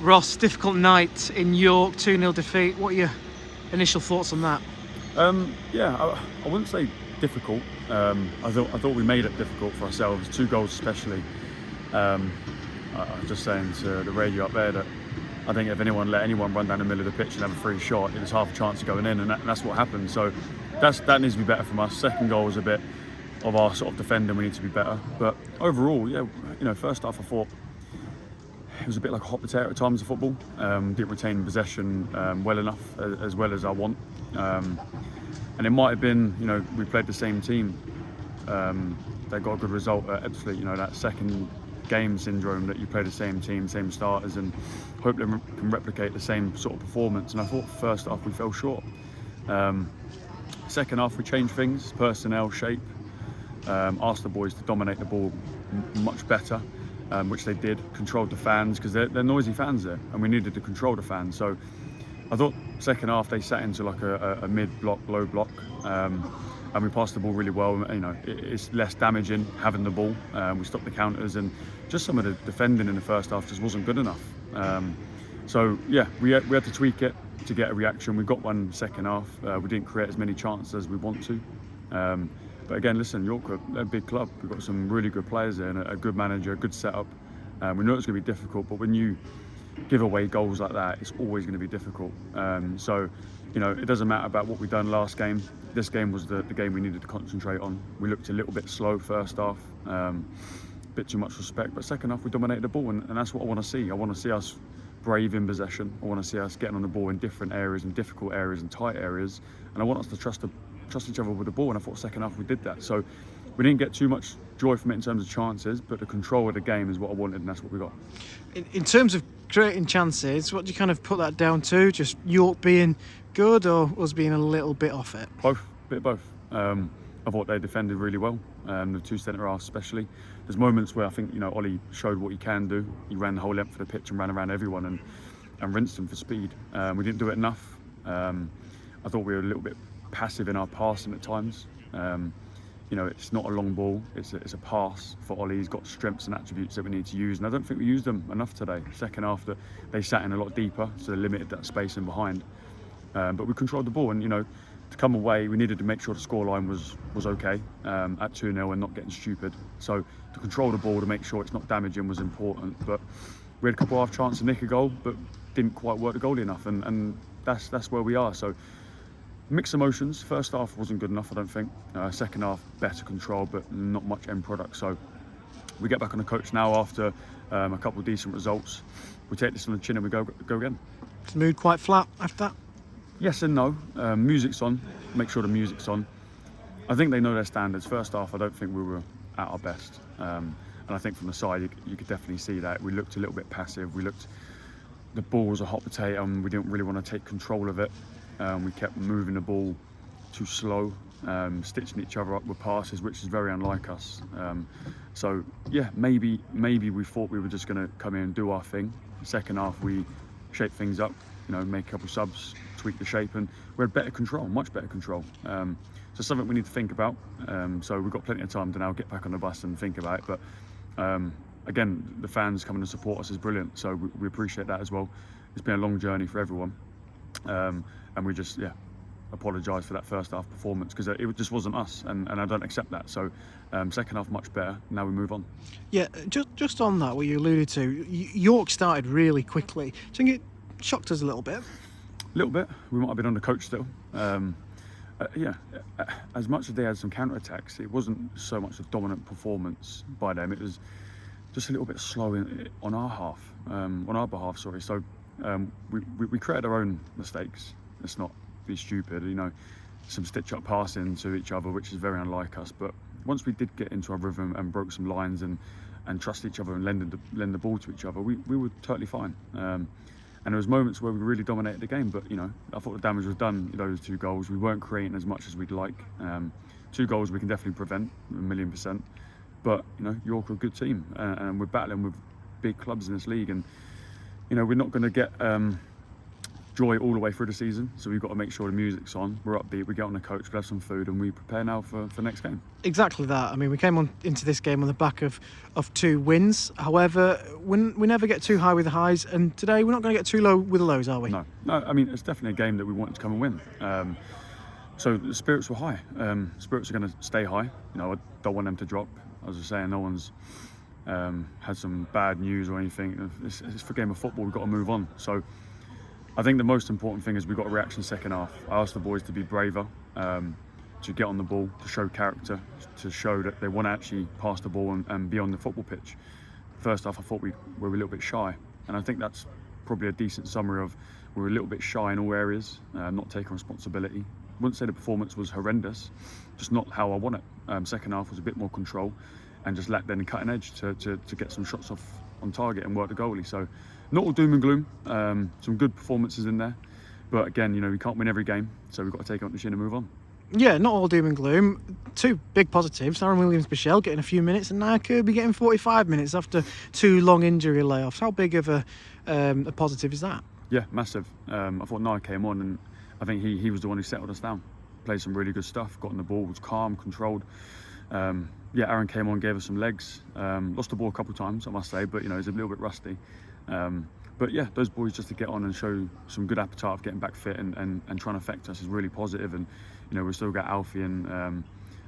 Ross, difficult night in York, 2-0 defeat. What are your initial thoughts on that? Yeah, I wouldn't say difficult. I thought we made it difficult for ourselves. 2 goals especially. I was just saying to the radio up there that I think if anyone let anyone run down the middle of the pitch and have a free shot, it was half a chance of going in, and that's what happened. So that needs to be better from us. Second goal was a bit of our sort of defending. We need to be better. But overall, yeah, first half I thought it was a bit like a hot potato at times of football. Didn't retain possession well enough, as well as I want. And it might have been, we played the same team. They got a good result at Ebbsfleet, that second game syndrome, that you play the same team, same starters, and hopefully can replicate the same sort of performance. And I thought first half we fell short. Second half we changed things, personnel, shape, asked the boys to dominate the ball much better, which they did, controlled the fans, because they're noisy fans there, and we needed to control the fans. So I thought second half they sat into like a mid-block, low block, and we passed the ball really well. It's less damaging having the ball. We stopped the counters, and just some of the defending in the first half just wasn't good enough. So yeah, we had to tweak it to get a reaction. We got one second half. We didn't create as many chances as we want to. But again, listen, York are a big club. We've got some really good players there, and a good manager, a good setup. We know it's going to be difficult, but when you give away goals like that, it's always going to be difficult. So it doesn't matter about what we've done last game. This game was the game we needed to concentrate on. We looked a little bit slow first half, a bit too much respect, but second half we dominated the ball, and that's what I want to see. I want to see us brave in possession. I want to see us getting on the ball in different areas, and difficult areas, and tight areas, and I want us to trust each other with the ball. And I thought second half we did that. So we didn't get too much joy from it in terms of chances, but the control of the game is what I wanted, and that's what we got. In terms of creating chances, what do you kind of put that down to? Just York being good, or us being a little bit off it? Both, bit of both. I thought they defended really well, the 2 centre halves especially. There's moments where I think Ollie showed what he can do. He ran the whole length of the pitch and ran around everyone and rinsed them for speed. We didn't do it enough. I thought we were a little bit passive in our passing at times. It's not a long ball, it's a pass for Ollie. He's got strengths and attributes that we need to use, and I don't think we used them enough today. Second half, they sat in a lot deeper, so they limited that space in behind. But we controlled the ball, and to come away, we needed to make sure the scoreline was okay at 2-0 and not getting stupid. So to control the ball, to make sure it's not damaging, was important. But we had a couple of half chances to nick a goal, but didn't quite work the goalie enough, and that's where we are. So mixed emotions. First half wasn't good enough, I don't think. Second half, better control, but not much end product. So we get back on the coach now after a couple of decent results. We take this on the chin and we go again. Is the mood quite flat after that? Yes and no. Music's on. Make sure the music's on. I think they know their standards. First half, I don't think we were at our best. And I think from the side, you could definitely see that. We looked a little bit passive. The ball was a hot potato, and we didn't really want to take control of it. We kept moving the ball too slow, stitching each other up with passes, which is very unlike us. So yeah, maybe we thought we were just going to come in and do our thing. Second half, we shaped things up, make a couple of subs, tweak the shape, and we had better control, much better control. So something we need to think about. So we've got plenty of time to now get back on the bus and think about it. But again, the fans coming to support us is brilliant, so we appreciate that as well. It's been a long journey for everyone. And we just apologise for that first half performance, because it just wasn't us, and I don't accept that. So second half much better. Now we move on. Yeah, just on that, what you alluded to, York started really quickly. Do you think it shocked us a little bit? A little bit. We might have been on the coach still. As much as they had some counter attacks, it wasn't so much a dominant performance by them. It was just a little bit slow on our behalf. Sorry. So we created our own mistakes. Let's not be stupid, some stitch-up passing to each other, which is very unlike us. But once we did get into our rhythm and broke some lines and trust each other and lend the ball to each other, we were totally fine. And there was moments where we really dominated the game, but I thought the damage was done. Those 2 goals, we weren't creating as much as we'd like. 2 goals we can definitely prevent 1,000,000%. But York are a good team, and we're battling with big clubs in this league, and we're not going to get joy all the way through the season. So we've got to make sure the music's on, we're upbeat, we get on the coach, we have some food, and we prepare now for next game. Exactly that. I mean, we came into this game on the back of 2 wins. However, we never get too high with the highs, and today we're not going to get too low with the lows, are we? No, I mean, it's definitely a game that we wanted to come and win. So the spirits were high. Spirits are going to stay high. I don't want them to drop. As I was saying, no one's had some bad news or anything. It's for a game of football. We've got to move on. So I think the most important thing is we got a reaction second half. I asked the boys to be braver, to get on the ball, to show character, to show that they want to actually pass the ball and be on the football pitch. First half, I thought we were a little bit shy, and I think that's probably a decent summary of we were a little bit shy in all areas, not taking responsibility. I wouldn't say the performance was horrendous, just not how I want it. Second half was a bit more control and just lacked then cutting edge to get some shots off on target and work the goalie. So not all doom and gloom, some good performances in there. But again, we can't win every game, so we've got to take it on the chin and move on. Yeah, not all doom and gloom. 2 big positives. Aaron Williams-Bichelle getting a few minutes, and now Kirby getting 45 minutes after 2 long injury layoffs. How big of a positive is that? Yeah, massive. I thought Nia came on, and I think he was the one who settled us down. Played some really good stuff, got on the ball, was calm, controlled. Aaron came on, gave us some legs. Lost the ball a couple of times, I must say, but he's a little bit rusty. But yeah, those boys just to get on and show some good appetite of getting back fit and trying to affect us is really positive. And we've still got Alfie and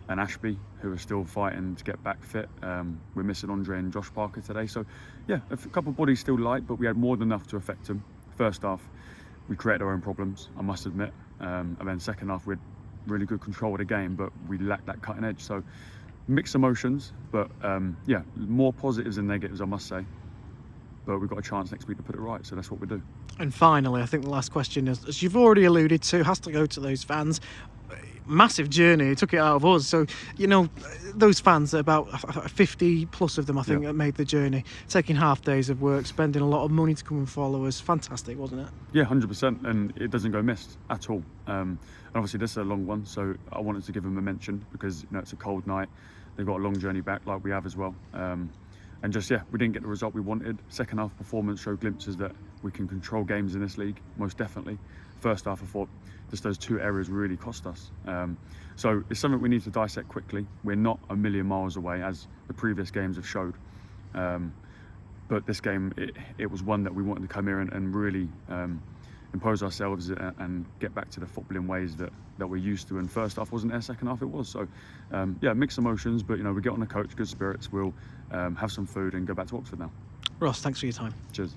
Ashby who are still fighting to get back fit. We're missing Andre and Josh Parker today, so yeah, a couple of bodies still light, but we had more than enough to affect them. First half, we created our own problems, I must admit, and then second half we had really good control of the game, but we lacked that cutting edge. So mixed emotions, but yeah, more positives than negatives, I must say. But we've got a chance next week to put it right, so that's what we do. And finally, I think the last question, as you've already alluded to, has to go to those fans. Massive journey, it took it out of us. So, those fans, about 50 plus of them, I think, that made the journey, taking half days of work, spending a lot of money to come and follow us. Fantastic, wasn't it? Yeah, 100%, and it doesn't go missed at all. And obviously this is a long one, so I wanted to give them a mention because it's a cold night. They've got a long journey back like we have as well. And just, we didn't get the result we wanted. Second half performance showed glimpses that we can control games in this league, most definitely. First half, I thought just those 2 areas really cost us. So it's something we need to dissect quickly. We're not a million miles away, as the previous games have showed. But this game, it was one that we wanted to come here and really impose ourselves and get back to the footballing ways that we're used to. And first half wasn't there, second half it was. So mixed emotions, but we get on the coach, good spirits. We'll have some food and go back to Oxford now. Ross, thanks for your time. Cheers.